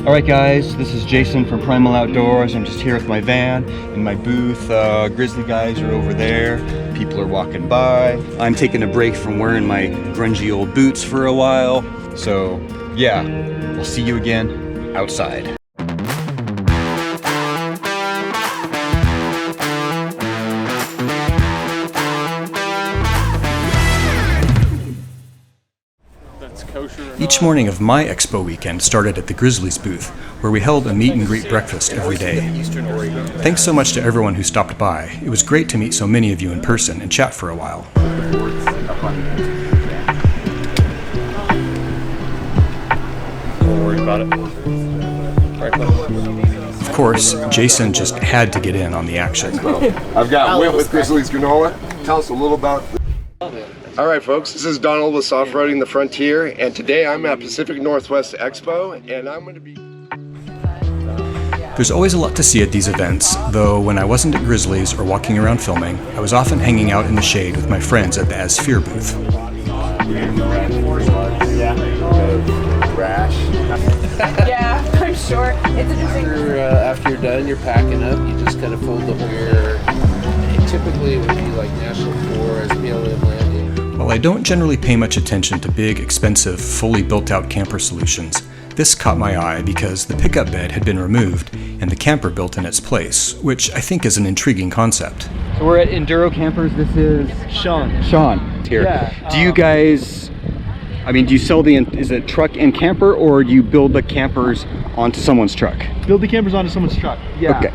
Alright guys, this is Jason from Primal Outdoors. I'm just here with my van in my booth. Grizzly guys are over there. People are walking by. I'm taking a break from wearing my grungy old boots for a while. So yeah, we'll see you again outside. Each morning of my Expo weekend started at the Grizzlies booth, where we held a meet and greet breakfast every day. Thanks so much to everyone who stopped by. It was great to meet so many of you in person and chat for a while. Don't worry about it. Of course, Jason just had to get in on the action. I've got Whit with Grizzlies Granola. Tell us a little about All right, folks, this is Donald with Softroading the Frontier, and today I'm at Pacific Northwest Expo, and I'm going to be... There's always a lot to see at these events, though when I wasn't at Grizzlies or walking around filming, I was often hanging out in the shade with my friends at the ASFIR booth. Yeah, I'm sure. It's interesting. After you're done, you're packing up, you just kind of fold the whole... Typically it would be like National Forest, BLM landing. While I don't generally pay much attention to big, expensive, fully built-out camper solutions, this caught my eye because the pickup bed had been removed and the camper built in its place, which I think is an intriguing concept. So we're at Enduro Campers. This is Sean. Sean here. Yeah, do you guys, I mean, do you sell is it truck and camper, or do you build the campers onto someone's truck? Build the campers onto someone's truck. Yeah. Okay.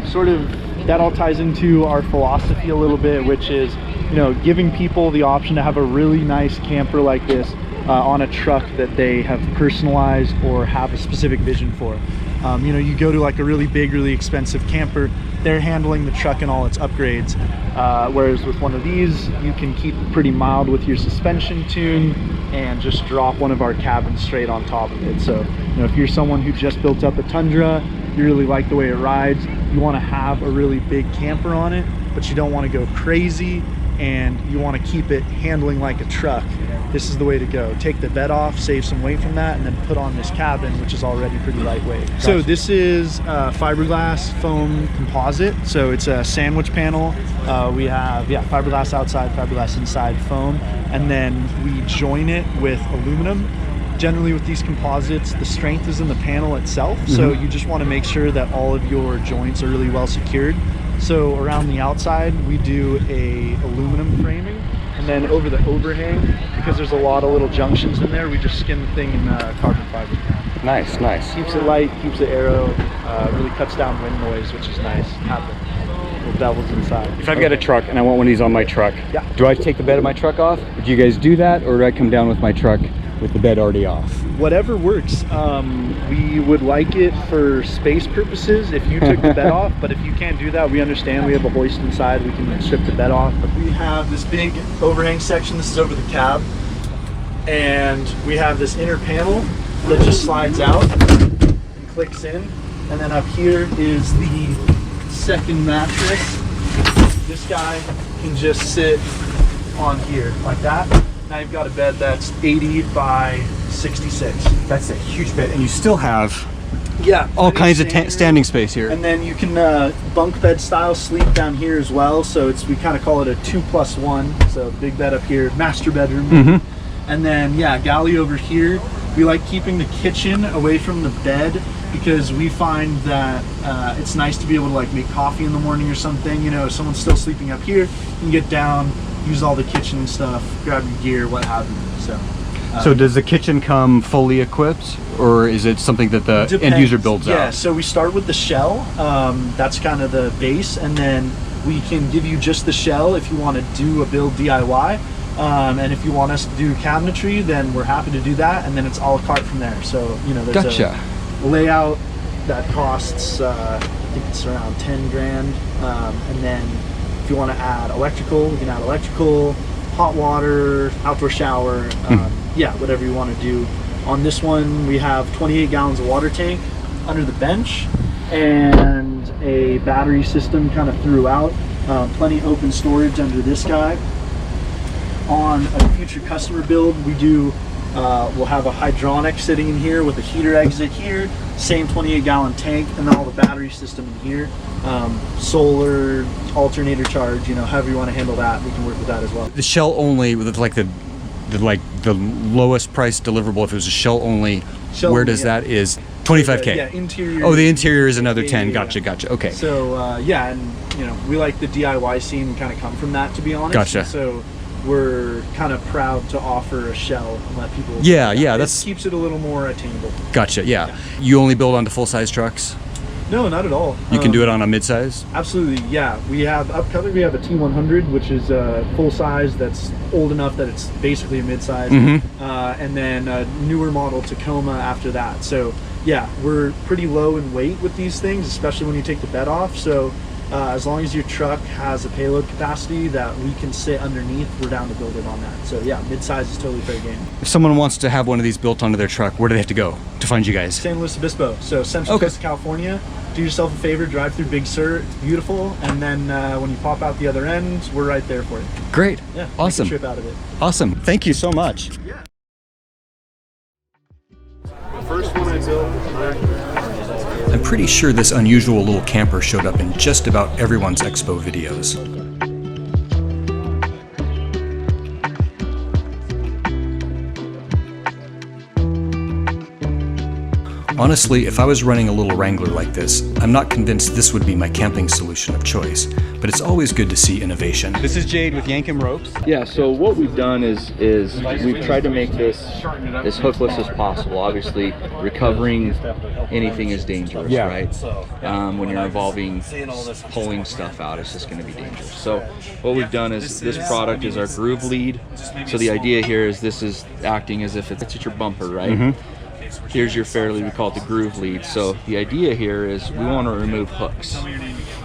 Sort of, that all ties into our philosophy a little bit, which is, you know, giving people the option to have a really nice camper like this on a truck that they have personalized or have a specific vision for. You know, you go to like a really big, really expensive camper, they're handling the truck and all its upgrades. Whereas with one of these, you can keep it pretty mild with your suspension tune and just drop one of our cabins straight on top of it. So, you know, if you're someone who just built up a Tundra, you really like the way it rides, you want to have a really big camper on it, but you don't want to go crazy and you want to keep it handling like a truck, this is the way to go. Take the bed off, save some weight from that, and then put on this cabin, which is already pretty lightweight. Gotcha. So this is fiberglass foam composite. So it's a sandwich panel. We have, fiberglass outside, fiberglass inside foam, and then we join it with aluminum. Generally with these composites, the strength is in the panel itself. So you just want to make sure that all of your joints are really well secured. So around the outside, we do a aluminum framing, and then over the overhang, because there's a lot of little junctions in there, we just skin the thing in carbon fiber. Nice, nice. Keeps it light, keeps it aero, really cuts down wind noise, which is nice. Have the little devils inside. If I've got a truck and I want one of these on my truck, do I take the bed of my truck off? Do you guys do that, or do I come down with my truck with the bed already off? Whatever works. We would like it for space purposes if you took the bed off, but if you can't do that, we understand. We have a hoist inside, we can strip the bed off. We have this big overhang section, this is over the cab, and we have this inner panel that just slides out and clicks in, and then up here is the second mattress. This guy can just sit on here like that. Now you've got a bed that's 80 by 66. That's a huge bed, and you still have all kinds of standing space here. And then you can bunk bed style sleep down here as well. So we kind of call it a 2+1. So big bed up here, master bedroom. And then galley over here. We like keeping the kitchen away from the bed because we find that it's nice to be able to like make coffee in the morning or something. You know, if someone's still sleeping up here, you can get down, use all the kitchen stuff, grab your gear, what have you. So does the kitchen come fully equipped, or is it something that the end user builds out? Yeah, so we start with the shell. That's kind of the base, and then we can give you just the shell if you want to do a build DIY. And if you want us to do cabinetry, then we're happy to do that, and then it's a la carte from there. So, you know, there's a layout that costs, I think it's around 10 grand. And then if you want to add electrical, we can add electrical, hot water, outdoor shower, whatever you want to do. On this one, we have 28 gallons of water tank under the bench and a battery system kind of throughout. Plenty open storage under this guy. On a future customer build, we do We'll have a hydronic sitting in here with a heater exit here, same 28-gallon tank, and then all the battery system in here. Solar, alternator charge, you know, however you want to handle that, we can work with that as well. The shell only with like the lowest price deliverable, if it was a shell only, where does that is 25K? Yeah, interior. Oh, the interior is another 10. Yeah. Gotcha. Okay. So yeah, and you know, we like the DIY scene, kind of come from that, to be honest. Gotcha. And so we're kind of proud to offer a shell and let people. Yeah, it that's keeps it a little more attainable. Gotcha. Yeah. You only build onto full-size trucks? No, not at all. You can do it on a mid-size? Absolutely, yeah. We have upcoming. We have a T100, which is full size. That's old enough that it's basically a mid-size, and then a newer model Tacoma after that. So yeah, we're pretty low in weight with these things, especially when you take the bed off. So as long as your truck has a payload capacity that we can sit underneath, we're down to build it on that. So yeah, mid-size is totally fair game. If someone wants to have one of these built onto their truck, where do they have to go to find you guys? San Luis Obispo, so Central Coast of California. Do yourself a favor, drive through Big Sur. It's beautiful, and then when you pop out the other end, we're right there for you. Great. Yeah, Awesome. make a trip out of it. Awesome. Thank you so much. Yeah. The first one I built was back. I'm pretty sure this unusual little camper showed up in just about everyone's Expo videos. Honestly, if I was running a little Wrangler like this, I'm not convinced this would be my camping solution of choice, but it's always good to see innovation. This is Jade with Yankum Ropes. Yeah, so what we've done is we've tried to make this as hookless as possible. Obviously, recovering anything is dangerous, right? When you're involving pulling stuff out, it's just going to be dangerous. So what we've done is this product is our groove lead. So the idea here is this is acting as if it's at your bumper, right? Here's your fairlead, we call it the groove lead. So the idea here is we want to remove hooks.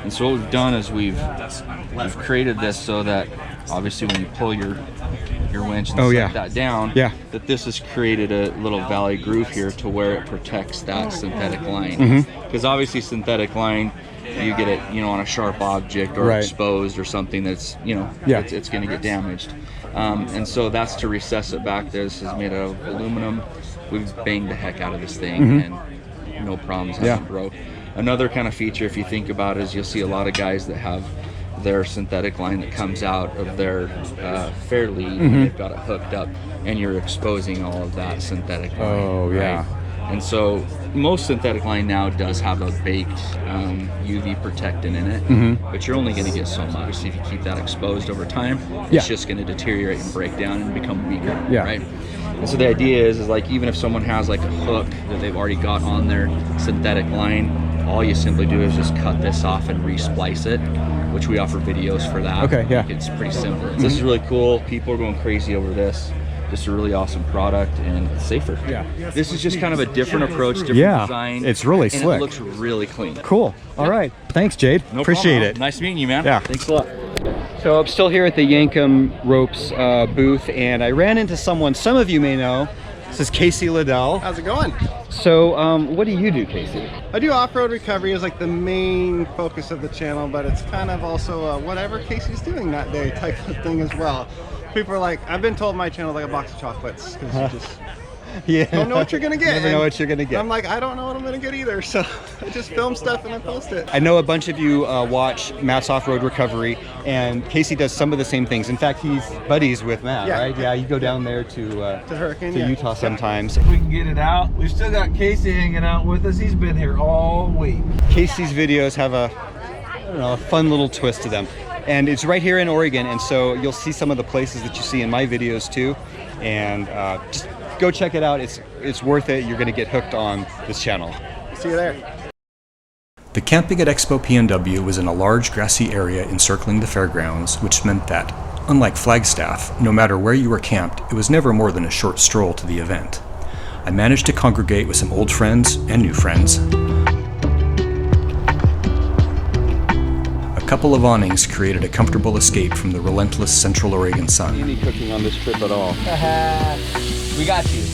And so what we've done is we've created this so that obviously when you pull your winch and set that down, that this has created a little valley groove here to where it protects that synthetic line. Because obviously synthetic line, you get it, you know, on a sharp object or exposed or something that's, you know, it's going to get damaged. And so that's to recess it back. This is made out of aluminum. We've banged the heck out of this thing and no problems, hasn't broke. Another kind of feature, if you think about it, is you'll see a lot of guys that have their synthetic line that comes out of their fairlead and they've got it hooked up, and you're exposing all of that synthetic line. Right? And so most synthetic line now does have a baked UV protectant in it, but you're only going to get so much. If you keep that exposed over time, it's just going to deteriorate and break down and become weaker, right? And so the idea is like even if someone has like a hook that they've already got on their synthetic line, all you simply do is just cut this off and re-splice it, which we offer videos for that. It's pretty simple. This is really cool. People are going crazy over this. Just a really awesome product and it's safer. This is just kind of a different approach, different design. It's really slick. And it looks really clean. Cool. All right. Thanks, Jade. No Appreciate problem. it. Nice meeting you, man. Yeah. Thanks a lot. So I'm still here at the Yankum Ropes booth, and I ran into someone some of you may know. This is Casey LaDelle. How's it going? So what do you do, Casey? I do off-road recovery as like the main focus of the channel, but it's kind of also whatever Casey's doing that day type of thing as well. People are like, I've been told my channel is like a box of chocolates because you just don't know what you're gonna get. Never know what you're gonna get. I'm like, I don't know what I'm gonna get either, so I just film stuff and I post it. I know a bunch of you watch Matt's Off-Road Recovery, and Casey does some of the same things. In fact, he's buddies with Matt, right? Yeah, you go down there to Hurricane, to Utah sometimes. If we can get it out. We've still got Casey hanging out with us. He's been here all week. Casey's videos have a, I don't know, a fun little twist to them. And it's right here in Oregon, and so you'll see some of the places that you see in my videos too. And just go check it out. It's worth it. You're gonna get hooked on this channel. See you there. The camping at Expo PNW was in a large grassy area encircling the fairgrounds, which meant that, unlike Flagstaff, no matter where you were camped, it was never more than a short stroll to the event. I managed to congregate with some old friends and new friends. A couple of awnings created a comfortable escape from the relentless Central Oregon sun. Any cooking on this trip at all? We got you.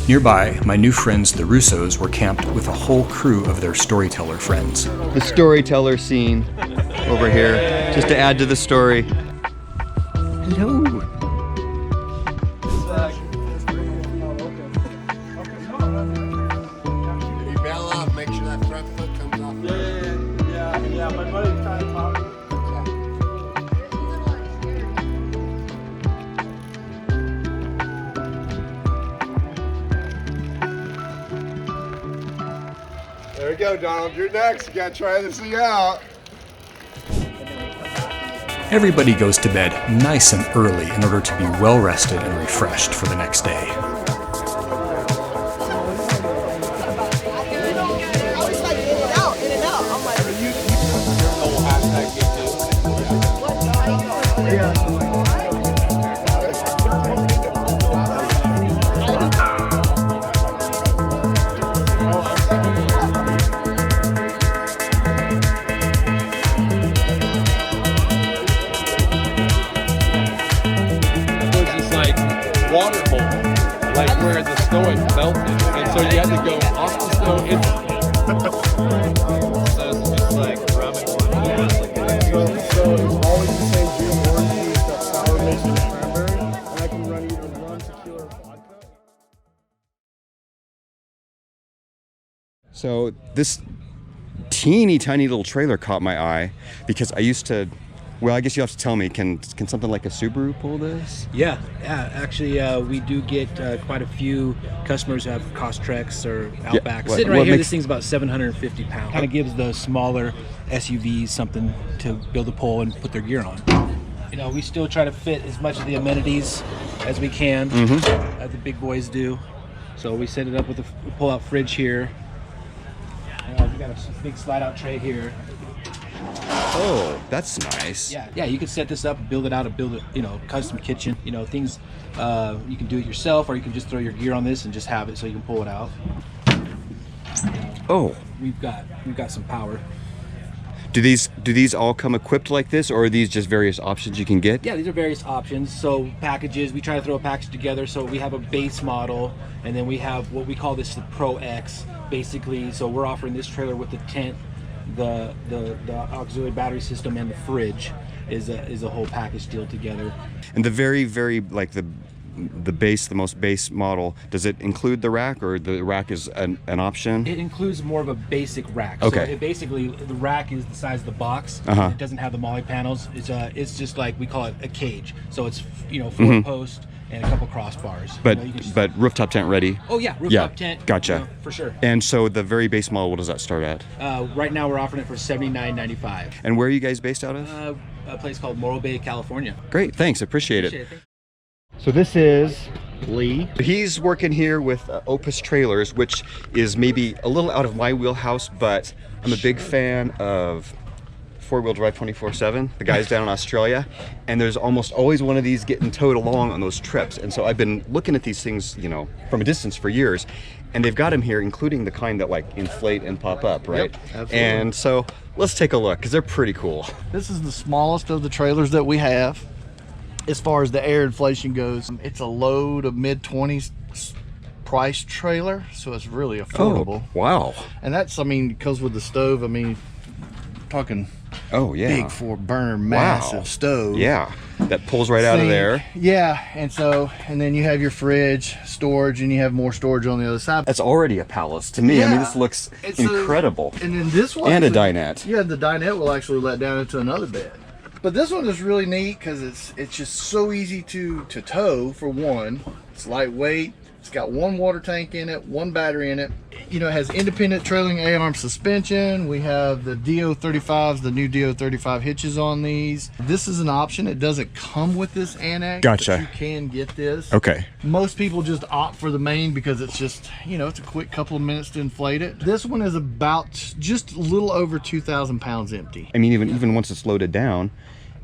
Nearby, my new friends, the Russos, were camped with a whole crew of their storyteller friends. The storyteller scene over here, just to add to the story. Hello. There you go, Donald. You're next. You gotta try this thing out. Everybody goes to bed nice and early in order to be well rested and refreshed for the next day. Where the snow had melted, and so you had to go off the snow into so it's just like rubbing one. Yeah. So it's always the same June warranty that power makes in cranberry, and I can run either run tequila or vodka. So this teeny tiny little trailer caught my eye because I used to, well, I guess you have to tell me, can something like a Subaru pull this? Yeah. Actually, we do get quite a few customers who have Costreks or Outbacks. Sitting right here, this thing's about 750 pounds. Kind of gives the smaller SUVs something to build a pole and put their gear on. You know, we still try to fit as much of the amenities as we can, as the big boys do. So we set it up with a pull-out fridge here. We got a big slide-out tray here. Oh, that's nice. Yeah, you can set this up, build it out, and build it, you know, custom kitchen. You know, things you can do it yourself, or you can just throw your gear on this and just have it so you can pull it out. Oh, we've got some power. Do these all come equipped like this, or are these just various options you can get? Yeah, these are various options. So packages, we try to throw a package together. So we have a base model, and then we have what we call this the Pro X, basically. So we're offering this trailer with the tent, the auxiliary battery system, and the fridge is a whole package deal together. And the very like the most base model, does it include the rack, or the rack is an option? It includes more of a basic rack. Okay. So basically the rack is the size of the box. It doesn't have the molly panels. It's just like, we call it a cage. So it's, you know, 4 posts and a couple crossbars. But you know, but rooftop tent ready? Oh yeah, rooftop tent. Gotcha. You know, for sure. And so the very base model, what does that start at? Right now we're offering it for $79.95. And where are you guys based out of? A place called Morro Bay, California. Great, thanks, appreciate it. So this is Lee. He's working here with Opus Trailers, which is maybe a little out of my wheelhouse, but I'm a big fan of four-wheel drive 24/7, the guys down in Australia, and there's almost always one of these getting towed along on those trips. And so I've been looking at these things, you know, from a distance for years, and they've got them here, including the kind that like inflate and pop up, right? Yep, absolutely. And so let's take a look, because they're pretty cool. This is the smallest of the trailers that we have. As far as the air inflation goes, it's a low to mid-20s price trailer, so it's really affordable. Oh, wow. And that's, I mean, because with the stove, I mean, talking big 4-burner massive stove. Yeah, that pulls right out of there. Yeah, and then you have your fridge, storage, and you have more storage on the other side. That's already a palace to me. Yeah. I mean, this looks incredible. And then this one, and a dinette. Yeah, the dinette will actually let down into another bed. But this one is really neat because it's just so easy to tow, for one. It's lightweight. It's got one water tank in it, one battery in it. You know, it has independent trailing A-arm suspension. We have the Diode 35s, the new Diode 35 hitches on these. This is an option. It doesn't come with this annex. Gotcha. But you can get this. Okay. Most people just opt for the main because it's just, you know, it's a quick couple of minutes to inflate it. This one is about just a little over 2,000 pounds empty. I mean, even once it's loaded down,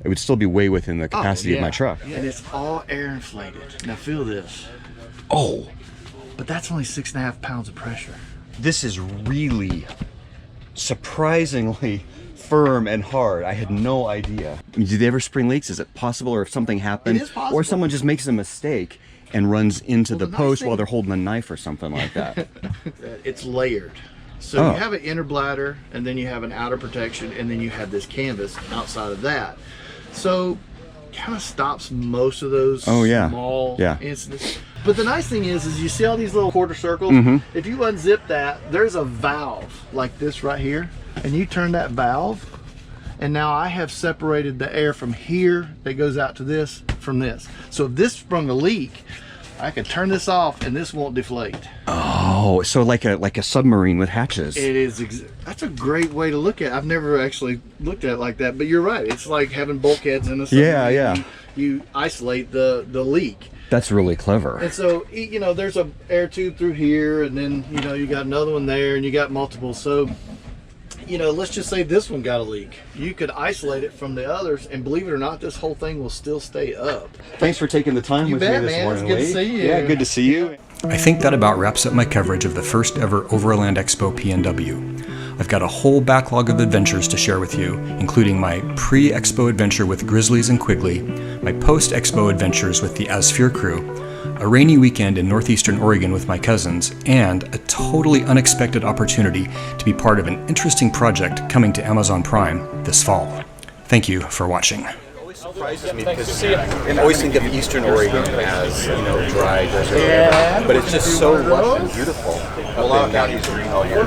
it would still be way within the capacity of my truck. And it's all air inflated. Now feel this. Oh. But that's only 6.5 pounds of pressure. This is really surprisingly firm and hard. I had no idea. I mean, do they ever spring leaks? Is it possible? Or if something happened, It is possible. or someone just makes a mistake and runs into the post while they're holding a knife or something like that? It's layered. So you have an inner bladder, and then you have an outer protection, and then you have this canvas outside of that. So kind of stops most of those small incidents. But the nice thing is you see all these little quarter circles? If you unzip that, there's a valve like this right here, and you turn that valve, and now I have separated the air from here that goes out to this from this. So if this sprung a leak, I can turn this off and this won't deflate. Oh, so like a submarine with hatches. It is. That's a great way to look at it. I've never actually looked at it like that, but you're right. It's like having bulkheads in a submarine. Yeah. You isolate the leak. That's really clever. And so, you know, there's a air tube through here, and then, you know, you got another one there, and you got multiple. So, you know, let's just say this one got a leak. You could isolate it from the others, and believe it or not, this whole thing will still stay up. Thanks for taking the time with me this morning, It's good to see you. Yeah, good to see you. I think that about wraps up my coverage of the first ever Overland Expo PNW. I've got a whole backlog of adventures to share with you, including my pre-Expo adventure with Grizzlies and Quigley, my post-Expo adventures with the ASFIR crew, a rainy weekend in northeastern Oregon with my cousins, and a totally unexpected opportunity to be part of an interesting project coming to Amazon Prime this fall. Thank you for watching. Surprises me because I always think of Eastern Oregon as, you know, dry desert, but it's just so lush and beautiful. A lot of counties are green all year.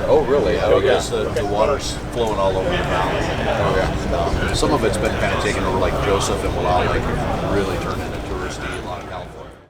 Oh, really? I guess the water's flowing all over the valley. Some of it's been kind of taken over, like Joseph and Wallowa, like really turned into